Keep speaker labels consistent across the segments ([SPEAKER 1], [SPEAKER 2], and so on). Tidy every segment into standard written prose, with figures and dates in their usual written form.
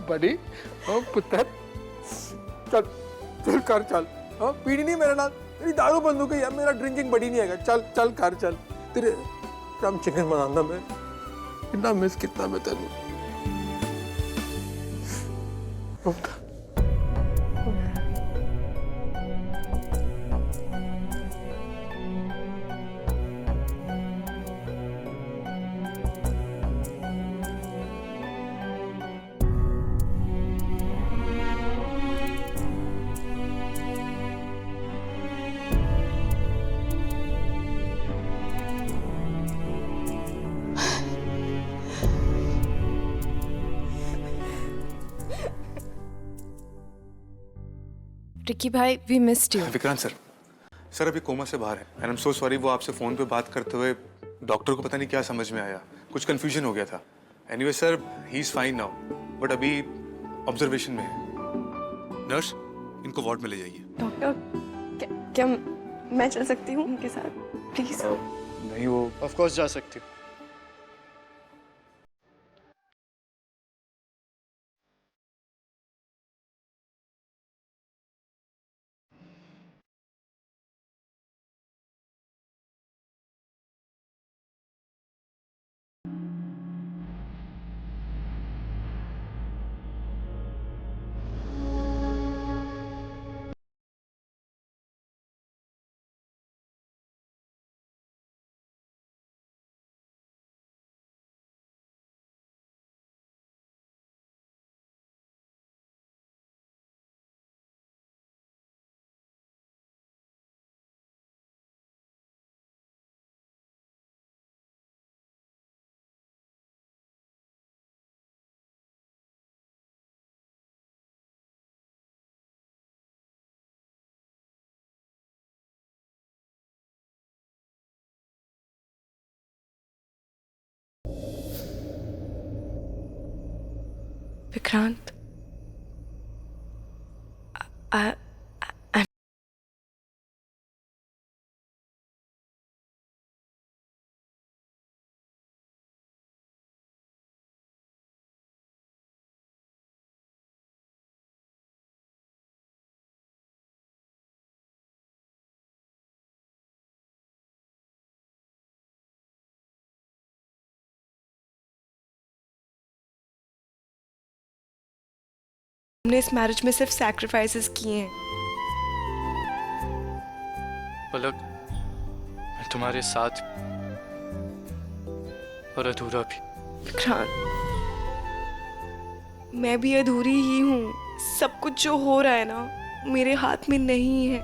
[SPEAKER 1] बड़ी पुत्र चल चल कर चल। पीनी नहीं मेरे नाल, मेरी दारू बंद हो गई है, मेरा ड्रिंकिंग बड़ी नहीं है। चल चल कर चल। तेरे कम चिकन बनाना मैं कितना मिस कितना मैं तेन।
[SPEAKER 2] रिकी भाई, we missed you.
[SPEAKER 3] Vikrant sir अभी कोमा से बाहर है and I am so sorry. वो आपसे फोन पे बात करते हुए डॉक्टर को पता नहीं क्या समझ में आया, कुछ कंफ्यूजन हो गया था। Anyway sir, he is fine now, but अभी ऑब्जर्वेशन में है। नर्स, इनको वार्ड में ले जाइए।
[SPEAKER 2] डॉक्टर, क्या मैं चल सकती हूँ उनके साथ प्लीज?
[SPEAKER 3] नहीं, वो
[SPEAKER 4] ऑफ कोर्स जा सकती हो।
[SPEAKER 2] विक्रांत, हमने इस मैरिज में सिर्फ सैक्रिफाइसेस किए हैं।
[SPEAKER 4] पलक, मैं तुम्हारे साथ और अधूरा भी।
[SPEAKER 2] विक्रांत, मैं भी अधूरी ही हूँ। सब कुछ जो हो रहा है ना मेरे हाथ में नहीं है।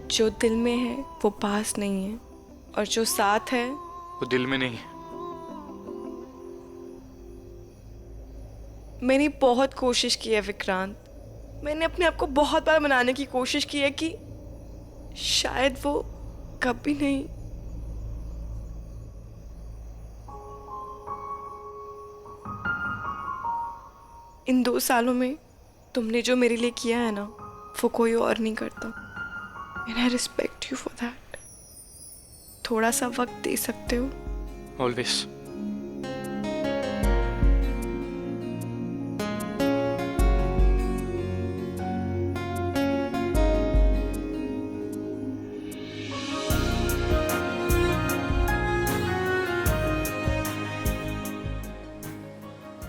[SPEAKER 2] जो दिल में है वो पास नहीं है, और जो साथ है
[SPEAKER 4] वो दिल में नहीं है।
[SPEAKER 2] मैंने बहुत कोशिश की है विक्रांत। मैंने अपने आप को बहुत बार मनाने की कोशिश की है कि शायद वो कभी नहीं। इन 2 सालों में तुमने जो मेरे लिए किया है ना वो कोई और नहीं करता। And I respect you for that. थोड़ा सा वक्त दे सकते हो?
[SPEAKER 4] ऑलवेज।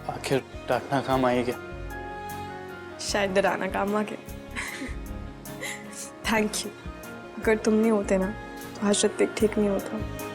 [SPEAKER 4] आखिर डांटना काम आई क्या?
[SPEAKER 2] शायद डराना काम आ गया। Thank you. अगर तुम नहीं होते ना तो आज तक ठीक नहीं होता।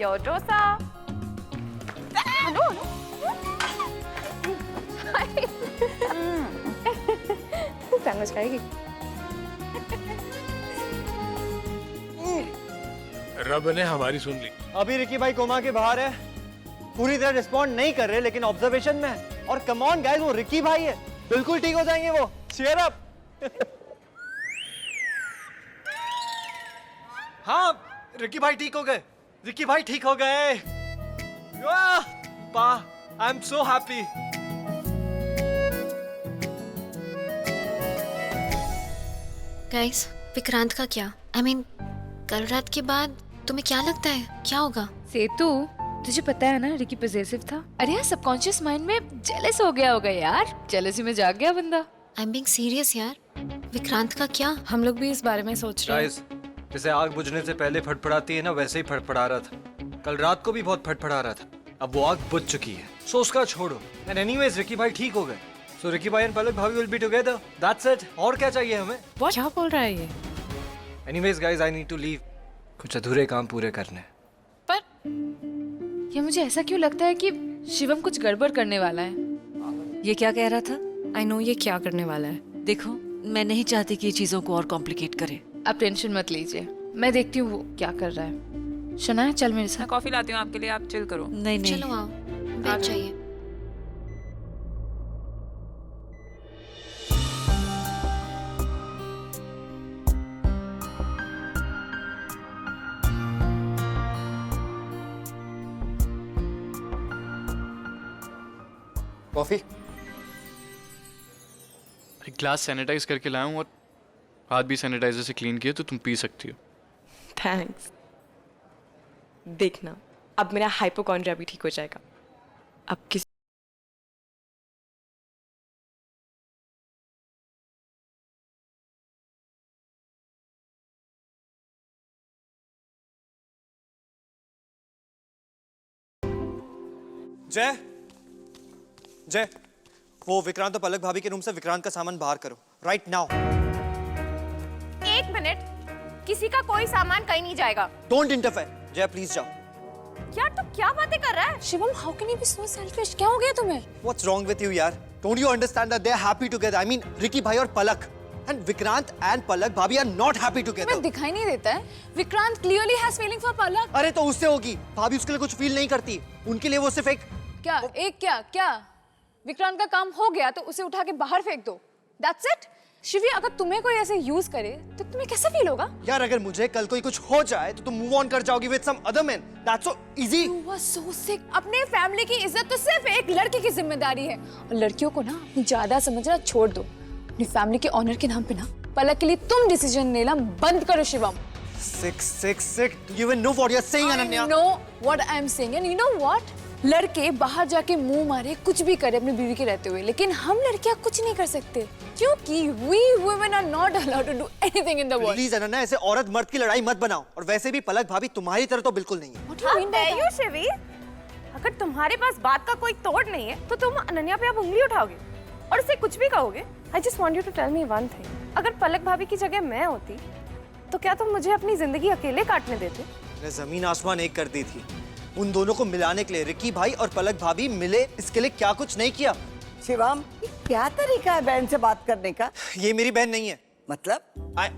[SPEAKER 5] Yo, Josa. Hallo. Hi. Sandwich खाएगी?
[SPEAKER 1] रब ने हमारी सुन ली।
[SPEAKER 6] अभी रिकी भाई कोमा के बाहर है, पूरी तरह रिस्पॉन्ड नहीं कर रहे लेकिन ऑब्जर्वेशन में है। और कम ऑन गाइस, वो रिकी भाई है, बिल्कुल ठीक हो जाएंगे वो। Cheer up. हाँ रिकी भाई ठीक हो गए, रिकी भाई ठीक हो गए। पा, आई am so happy.
[SPEAKER 7] Guys, Vikrant का क्या? I mean, कल रात के बाद तुम्हें क्या लगता है क्या होगा?
[SPEAKER 5] सेतु, तुझे पता है ना रिकी पॉसेसिव था। अरे यार सबकॉन्शियस माइंड में जेलस हो गया होगा यार, जेलसी में जाग गया बंदा।
[SPEAKER 7] आई एम बीइंग सीरियस यार। विक्रांत का क्या?
[SPEAKER 5] हम लोग भी इस बारे में सोच रहे हैं।
[SPEAKER 6] गाइस, जैसे आग बुझने से पहले फटफड़ाती है ना, वैसे ही फटफड़ा रहा था। कल रात को भी बहुत फटफड़ा रहा था, अब वो आग बुझ चुकी है, सो उसका छोड़ो। एंड एनीवेज रिकी भाई ठीक हो गए, सो रिकी भाई एंड पलक भाभी will be together, that's it. और क्या चाहिए हमें?
[SPEAKER 5] क्या बोल रहा है ये?
[SPEAKER 6] Anyways guys, I need to leave, कुछ अधूरे काम पूरे करने।
[SPEAKER 5] पर ये मुझे ऐसा क्यों लगता है कि शिवम कुछ गड़बड़ करने वाला है।
[SPEAKER 8] ये क्या कह रहा था?
[SPEAKER 5] आई नो ये क्या करने वाला है।
[SPEAKER 8] देखो, मैं नहीं चाहती कि ये चीजों को और कॉम्प्लिकेट करे।
[SPEAKER 5] आप टेंशन मत लीजिए, मैं देखती हूँ वो क्या कर रहा है। शना, चल मेरे साथ।
[SPEAKER 9] कॉफी लाती हूँ आपके लिए, आप चिल करो।
[SPEAKER 8] नहीं नहीं,
[SPEAKER 7] चलो आओ, बैठ जाइए।
[SPEAKER 6] कॉफी?
[SPEAKER 4] एक ग्लास सैनिटाइज करके लाया हूँ और हाथ भी सैनिटाइजर से क्लीन किए, तो तुम पी सकती हो।
[SPEAKER 2] थैंक्स। देखना, अब मेरा हाइपोकॉन्ड्रिया भी ठीक हो जाएगा। अब किस
[SPEAKER 6] जय, जय, वो विक्रांत और पलक भाभी के रूम से विक्रांत का सामान बाहर करो, राइट नाउ।
[SPEAKER 5] एक मिनट, किसी का कोई सामान कहीं नहीं जाएगा।
[SPEAKER 6] Don't interfere. जय प्लीज जाओ।
[SPEAKER 5] यार तू क्या बातें कर रहा है? Shivam, how can you be so selfish? क्या हो गया तुम्हें?
[SPEAKER 6] What's wrong with you यार? Don't you understand that they're happy together? I mean, Ricky भाई और पलक, and विक्रांत and पलक भाभी are not happy together.
[SPEAKER 5] तुम्हें दिखाई नहीं देता है? Vikrant clearly has feeling for Palak.
[SPEAKER 6] अरे तो उससे होगी, भाभी उसके लिए कुछ फील नहीं करती, उनके लिए वो सिर्फ एक
[SPEAKER 5] क्या विक्रांत का काम हो गया तो उसे उठा के बाहर फेंक दो, दैट्स इट। शिवी, अगर तुम्हें कोई ऐसे यूज करे तो तुम्हें कैसा फील होगा?
[SPEAKER 6] यार अगर मुझे कल कोई कुछ हो जाए तो तुम मूव ऑन कर जाओगी with some other man, that's so easy.
[SPEAKER 5] You were so sick. अपने फैमिली की इज्जत तो सिर्फ एक लड़की की जिम्मेदारी है, और लड़कियों को ना अपनी ज्यादा समझना छोड़ दो। अपनी फैमिली के ऑनर के नाम पे ना पलक के लिए तुम डिसीजन लेना बंद करो। Shivam,
[SPEAKER 6] sick. You even know what you're saying, Ananya.
[SPEAKER 5] I know what I'm saying, and you know what? लड़के बाहर जाके मुंह मारे कुछ भी करे अपनी बीवी के रहते हुए, लेकिन हम लड़कियां कुछ नहीं कर सकते क्योंकि we women are not allowed to do anything in the world.
[SPEAKER 6] Please Ananya, ऐसे औरत मर्द की लड़ाई मत बनाओ, और वैसे भी पलक भाभी तुम्हारी तरह तो बिल्कुल नहीं है।
[SPEAKER 5] What do you mean by that?
[SPEAKER 10] Shivi, अगर तुम्हारे पास बात का कोई तोड़ नहीं है तो तुम अनन्या पे अब उंगली उठाओगे और उसे कुछ भी कहोगे। I just want you to tell me one thing. अगर पलक भाभी की जगह मैं होती तो क्या तुम मुझे अपनी जिंदगी अकेले काटने देते?
[SPEAKER 6] मैंने जमीन आसमान एक कर दी थी उन दोनों को मिलाने के लिए। रिकी भाई और पलक भाभी मिले, इसके लिए क्या कुछ नहीं किया।
[SPEAKER 11] शिवम, क्या तरीका है बहन से बात करने का?
[SPEAKER 6] ये मेरी बहन नहीं है।
[SPEAKER 11] मतलब?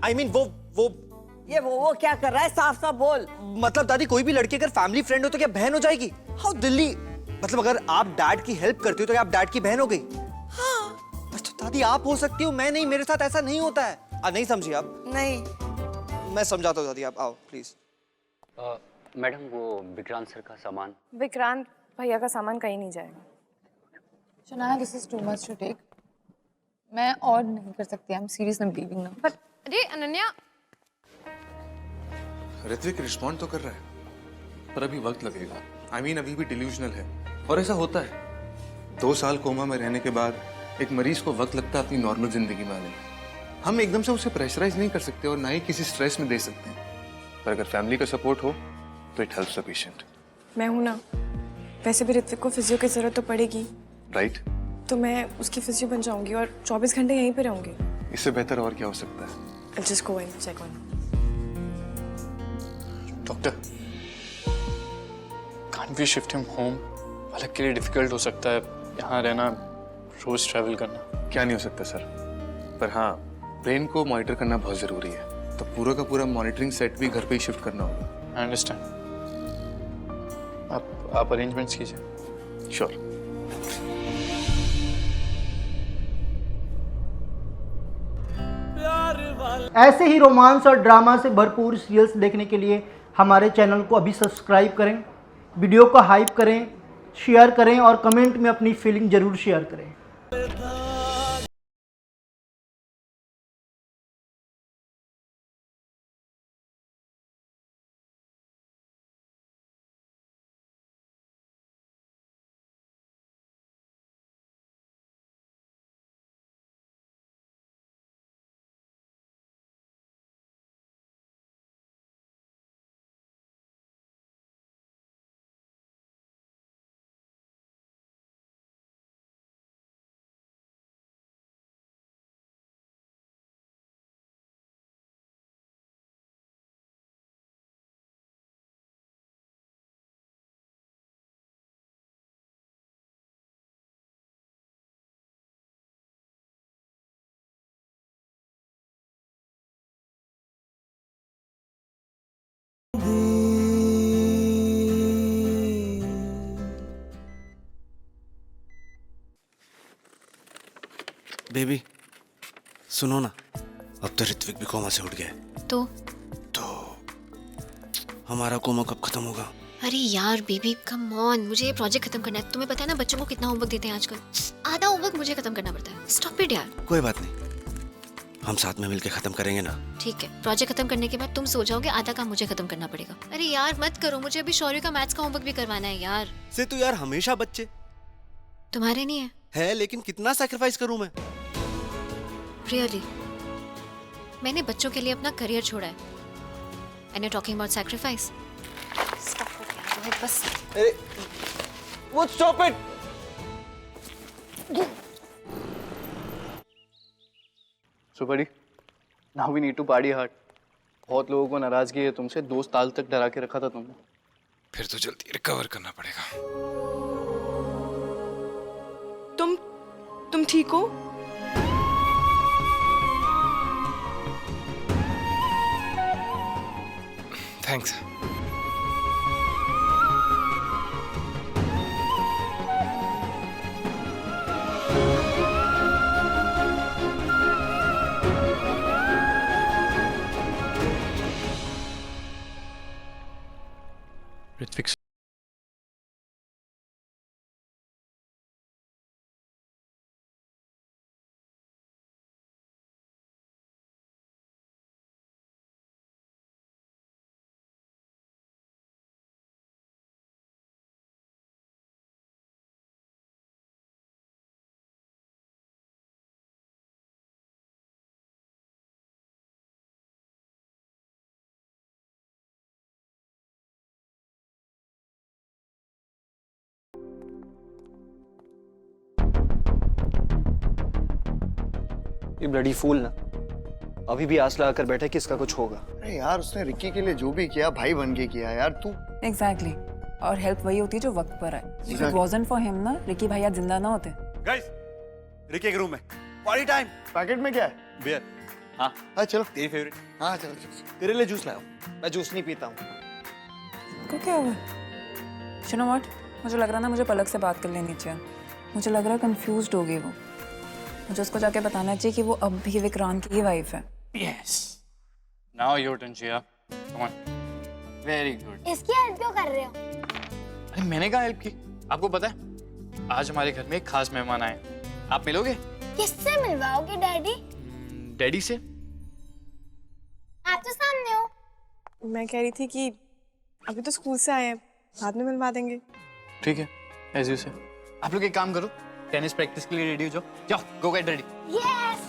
[SPEAKER 6] I mean वो
[SPEAKER 11] क्या कर रहा है? साफ साफ बोल।
[SPEAKER 6] मतलब दादी, कोई भी लड़की अगर फैमिली फ्रेंड हो तो क्या बहन हो जाएगी? हाउ दिल्ली, मतलब अगर आप डैड की हेल्प करती हो तो क्या आप डैड की बहन हो गई? हाँ। तो दादी आप हो सकती हो, मैं नहीं, मेरे साथ ऐसा नहीं होता है। नहीं समझी आप?
[SPEAKER 11] नहीं।
[SPEAKER 6] मैं समझाता हूँ दादी, आप आओ प्लीज।
[SPEAKER 12] मैडम, वो विक्रांत सर का सामान।
[SPEAKER 10] विक्रांत भैया का सामान कहीं नहीं जाएगा।
[SPEAKER 5] Shanaya, this is too much to take. मैं और नहीं कर सकती। I'm serious, I'm leaving now.
[SPEAKER 10] पर अरे अनन्या,
[SPEAKER 3] ऋत्विक रिस्पॉन्ड तो कर रहा है, पर अभी वक्त लगेगा। I mean, अभी भी डिल्यूजनल है, और ऐसा होता है। 2 साल कोमा में रहने के बाद एक मरीज को वक्त लगता है अपनी नॉर्मल जिंदगी में आने में। हम एकदम से उसे प्रेशराइज नहीं कर सकते और ना ही किसी स्ट्रेस में दे सकते हैं, पर अगर फैमिली का सपोर्ट हो तो इट हेल्प्स द पेशेंट।
[SPEAKER 2] मैं हूं ना, वैसे भी ऋत्विक को फिजियो की जरूरत तो पड़ेगी,
[SPEAKER 3] राइट?
[SPEAKER 2] तो मैं उसकी फिजियो बन जाऊंगी और 24 घंटे यहीं पे रहूंगी।
[SPEAKER 3] इससे बेहतर और क्या हो सकता है?
[SPEAKER 2] I'll just go and check on him.
[SPEAKER 4] Doctor, can't we shift him home? पलक के लिए डिफिकल्ट हो सकता है यहाँ रहना, रोज ट्रैवल करना। क्या नहीं हो सकता सर, पर हाँ, ब्रेन को मॉनिटर करना बहुत जरूरी है, तो पूरा का पूरा मॉनिटरिंग सेट भी घर पे ही शिफ्ट करना होगा। आई अंडरस्टैंड, आप अरेंजमेंट्स कीजिए। श्योर।
[SPEAKER 13] ऐसे ही रोमांस और ड्रामा से भरपूर सीरियल्स देखने के लिए
[SPEAKER 9] हमारे चैनल को अभी सब्सक्राइब करें, वीडियो को हाइप करें, शेयर करें और कमेंट में अपनी फीलिंग ज़रूर शेयर करें।
[SPEAKER 13] बेबी सुनो ना, अब तो ऋत्विक भी कोमा से उठ गया है।
[SPEAKER 7] तो
[SPEAKER 13] हमारा कोमा कब खत्म होगा?
[SPEAKER 7] अरे यार बेबी कम ऑन, मुझे ये प्रोजेक्ट खत्म करना है। तुम्हें पता है ना बच्चों को कितना होमवर्क देते हैं आजकल, आधा होमवर्क मुझे खत्म करना पड़ता है। स्टॉप इट यार।
[SPEAKER 13] कोई बात नहीं, हम साथ में मिलके खत्म करेंगे ना।
[SPEAKER 7] ठीक है, प्रोजेक्ट खत्म करने के बाद तुम सो जाओगे, आधा काम मुझे खत्म करना पड़ेगा। अरे यार मत करो, मुझे अभी शौर्य का मैथ्स का होमवर्क भी करवाना है यार।
[SPEAKER 13] से तू यार हमेशा बच्चे
[SPEAKER 7] तुम्हारे नहीं
[SPEAKER 13] है, लेकिन कितना सैक्रिफाइस करूं मैं?
[SPEAKER 7] रियली मैंने बच्चों के लिए अपना करियर छोड़ा है। And you talking about sacrifice? Stop it यार, बस।
[SPEAKER 6] अरे वो stop it.
[SPEAKER 4] So buddy, now we need to party hard. बहुत लोगों को नाराजगी है तुमसे, 2 साल तक डरा के रखा था तुमने।
[SPEAKER 13] फिर तो जल्दी रिकवर करना पड़ेगा।
[SPEAKER 2] तुम ठीक हो?
[SPEAKER 13] थैंक्स।
[SPEAKER 4] ऋत्विक
[SPEAKER 6] ये ब्लडी फूल ना अभी भी आस लगाकर बैठा कि इसका कुछ होगा।
[SPEAKER 14] अरे यार उसने रिक्की के लिए जो भी किया भाई बन के किया यार तू।
[SPEAKER 15] एग्जैक्टली और हेल्प वही होती है जो वक्त पर आए। If it wasn't for him ना रिक्की भाई आज जिंदा ना होते।
[SPEAKER 13] गाइस रिक्की के रूम में पार्टी टाइम।
[SPEAKER 14] पैकेट में क्या है?
[SPEAKER 13] बियर। हाँ
[SPEAKER 14] चलो
[SPEAKER 13] तेरी फेवरेट।
[SPEAKER 14] हाँ चलो
[SPEAKER 13] तेरे लिए जूस लाया हूँ। मैं जूस नहीं पीता हूँ।
[SPEAKER 15] को क्या हुआ? You know what? मुझे लग रहा ना मुझे पलक से बात कर लेनी चाहिए। मुझे लग रहा है कंफ्यूज्ड हो गई वो। मुझे उसको जाके बताना चाहिए कि वो अब भी विक्रांत की वाइफ है।
[SPEAKER 4] Yes now your turn Jiya, come on. Very good.
[SPEAKER 16] इसकी हेल्प क्यों कर रहे हो?
[SPEAKER 4] अरे मैंने कहा हेल्प की? आपको पता है आज हमारे घर में एक खास मेहमान आए, आप मिलोगे?
[SPEAKER 16] किससे मिलवाओगे डैडी?
[SPEAKER 4] डैडी से।
[SPEAKER 16] आप तो सामने हो।
[SPEAKER 2] मैं कह रही थी कि अभी तो स्कूल से आए हैं, बाद में मिलवा देंगे।
[SPEAKER 4] ठीक है, एज यू से। आप लोग एक काम करो, टेनिस प्रैक्टिस के लिए रेडी हो जाओ। जाओ, गो गेट रेडी।
[SPEAKER 16] यस।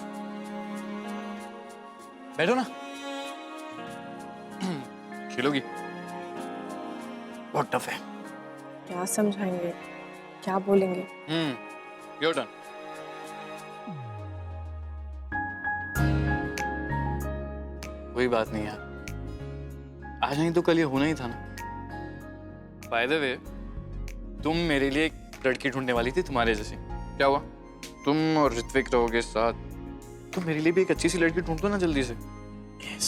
[SPEAKER 4] बैठो ना। खेलोगी? बहुत टफ है।
[SPEAKER 2] क्या समझाएंगे, क्या बोलेंगे?
[SPEAKER 4] Your turn. कोई बात नहीं यार, आज नहीं तो कल ये होना ही था ना। बाय द वे, तुम मेरे लिए एक लड़की ढूंढने वाली थी तुम्हारे जैसी। क्या हुआ? तुम और ऋत्विक रहोगे साथ, तो मेरे लिए भी एक अच्छी सी लड़की ढूंढ दो ना जल्दी से।
[SPEAKER 13] Yes.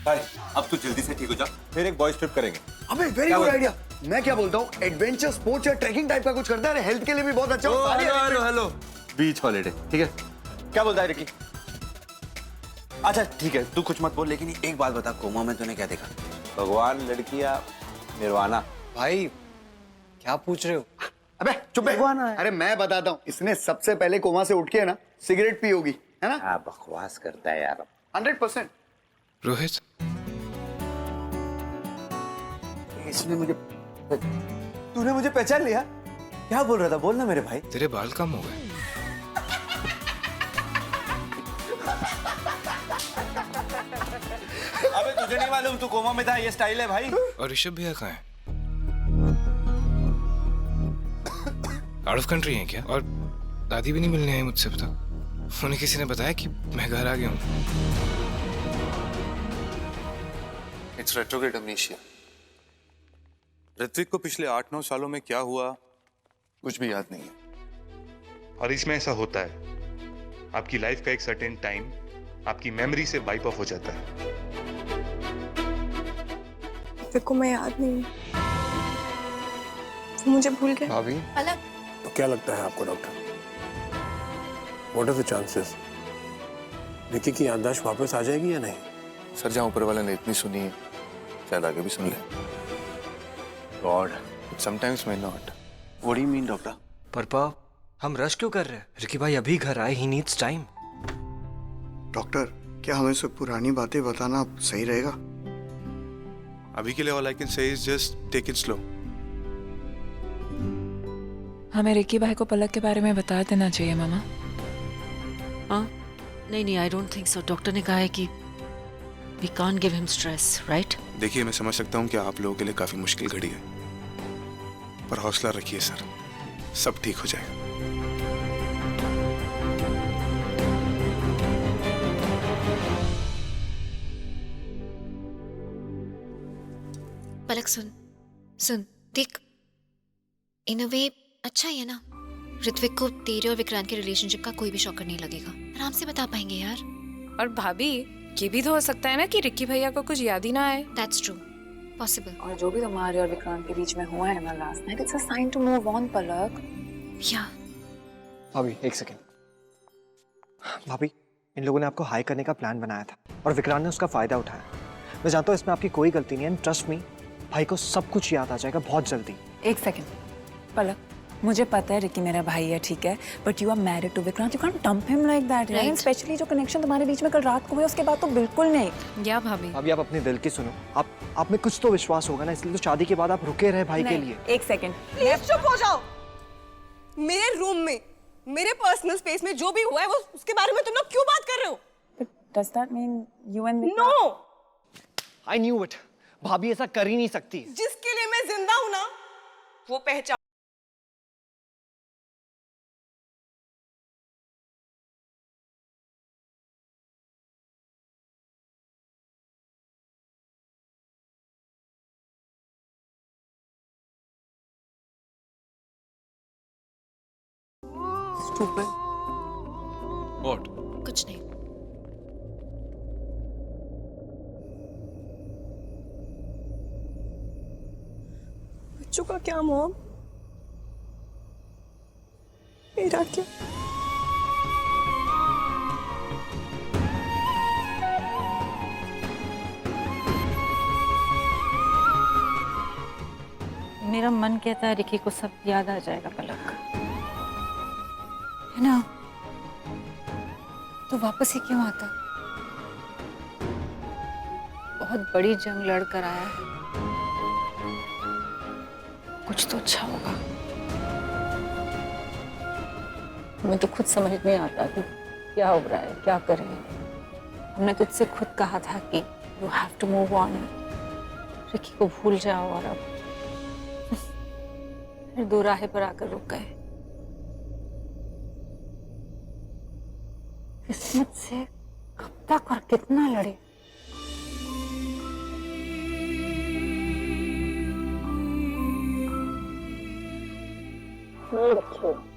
[SPEAKER 13] भाई अब तू जल्दी से ठीक हो जा, फिर एक बॉयज ट्रिप करेंगे।
[SPEAKER 14] अबे वेरी गुड आइडिया। मैं क्या बोलता हूँ, एडवेंचर स्पोर्ट्स या ट्रैकिंग टाइप का कुछ करता है, हेल्थ के लिए भी बहुत अच्छा होता है।
[SPEAKER 13] हेलो बीच हॉलिडे, ठीक है? क्या बोलता है रिकी? अच्छा ठीक है, तू कुछ मत बोल, लेकिन एक बात बता, कोमा में तूने क्या देखा?
[SPEAKER 17] भगवान, लड़कियां, निर्वाणा।
[SPEAKER 6] भाई क्या पूछ रहे हो?
[SPEAKER 14] अबे चुप है। अरे मैं बताता हूँ, इसने सबसे पहले कोमा से उठ के ना सिगरेट पी होगी, है ना?
[SPEAKER 17] हाँ, बकवास करता है यार।
[SPEAKER 14] 100%।
[SPEAKER 3] रोहित,
[SPEAKER 13] इसने मुझे, तूने मुझे पहचान लिया? क्या बोल रहा था, बोल ना मेरे भाई।
[SPEAKER 3] तेरे बाल कम हो गए।
[SPEAKER 13] अबे तुझे नहीं मालूम, तू कोमा में था, ये स्टाइल है भाई।
[SPEAKER 3] और ऋषभ भैया कहाँ है? आउट ऑफ कंट्री है क्या? और दादी भी नहीं मिलने आई मुझसे अब तक। उन्हें किसी ने बताया कि मैं घर आ गया हूँ। It's retrograde अमनीशिया। ऋत्विक को पिछले 8-9 सालों में क्या हुआ कुछ भी याद नहीं है।
[SPEAKER 18] और इसमें ऐसा होता है, आपकी लाइफ का एक सर्टेन टाइम आपकी मेमोरी से वाइप ऑफ हो जाता है।
[SPEAKER 2] को मैं याद नहीं, वो मुझे भूल गए।
[SPEAKER 3] भाभी,
[SPEAKER 7] पलक,
[SPEAKER 1] तो क्या लगता है आपको doctor? What are the chances? Ricky की याददाश्त वापस आ जाएगी या नहीं?
[SPEAKER 3] सर, जहाँ ऊपर वाले ने इतनी सुनी है, शायद आगे भी सुन ले।
[SPEAKER 13] God,
[SPEAKER 3] sometimes may not.
[SPEAKER 13] What do you mean doctor?
[SPEAKER 6] पर हम रश क्यों कर रहे हैं? रिकी भाई अभी घर आए, ही नीड्स टाइम।
[SPEAKER 14] डॉक्टर, क्या हमें सब पुरानी बातें बताना सही रहेगा?
[SPEAKER 3] अभी के लिए all I can say is just take it slow.
[SPEAKER 15] हमें रिकी भाई को पलक के बारे में बता देना चाहिए मामा।
[SPEAKER 8] हाँ, नहीं, I don't think so. Doctor ने कहा है कि we can't give him stress, right?
[SPEAKER 3] देखिए, मैं समझ सकता हूँ कि आप लोगों के लिए काफी मुश्किल घड़ी है, पर हौसला रखिए सर, सब ठीक हो जाएगा।
[SPEAKER 7] पलक सुन देख, इन अ वे अच्छा ही है ना। ऋत्विक को तेरे और विक्रांत के रिलेशनशिप का कोई भी शॉकर नहीं लगेगा, आराम से बता पाएंगे यार।
[SPEAKER 15] और भाभी, ये भी तो हो सकता है ना कि रिकी भैया को कुछ याद ही ना आए।
[SPEAKER 7] That's true, possible.
[SPEAKER 15] और जो भी तुम्हारे और विक्रांत के बीच में हुआ है ना last night, it's a sign to move on Palak.
[SPEAKER 7] या
[SPEAKER 6] भाभी एक सेकेंड। भाभी, इन लोगों ने आपको हाई करने का प्लान बनाया था और विक्रांत ने उसका फायदा उठाया। मैं जानता हूँ इसमें आपकी कोई गलती नहीं है, ट्रस्ट मी, भाई को सब कुछ याद आ जाएगा बहुत जल्दी।
[SPEAKER 15] एक सेकेंड पलक, मुझे पता है रिकी मेरा भाई है, ठीक है, but you are married to Vikrant, you can't dump him like that, right? Specially जो कनेक्शन तुम्हारे बीच में कल रात को हुआ, उसके बाद तो बिल्कुल नहीं। या भाभी,
[SPEAKER 6] अभी आप अपने दिल की सुनो, आप में कुछ तो विश्वास होगा ना, इसलिए तो शादी के बाद आप रुके रहे भाई के लिए।
[SPEAKER 15] एक सेकेंड
[SPEAKER 10] प्लीज चुप हो जाओ। मेरे रूम में, मेरे पर्सनल स्पेस में जो भी हुआ है, वो उसके बारे में तुम लोग क्यों बात कर रहे हो?
[SPEAKER 15] Does that mean you and
[SPEAKER 10] no,
[SPEAKER 6] I knew it. भाभी ऐसा कर ही नहीं सकती।
[SPEAKER 10] जिसके लिए मैं जिंदा हूं ना, वो पहचान।
[SPEAKER 15] Stupid.
[SPEAKER 3] What?
[SPEAKER 7] कुछ नहीं।
[SPEAKER 2] बच्चों का क्या मॉम? मेरा क्या?
[SPEAKER 19] मेरा मन कहता है रिकी को सब याद आ जाएगा पलक, है ना? तो वापस ही क्यों आता? बहुत बड़ी जंग लड़ कर आया है, कुछ तो अच्छा होगा। हमें तो खुद समझ नहीं आता कि क्या हो रहा है, क्या करें। हमने तुझसे खुद कहा था कि you have to move on, Ricky को भूल जाओ, और अब फिर दो राहे पर आकर रुक गए। किस्मत से कब तक और कितना लड़े।
[SPEAKER 16] नहीं रखी।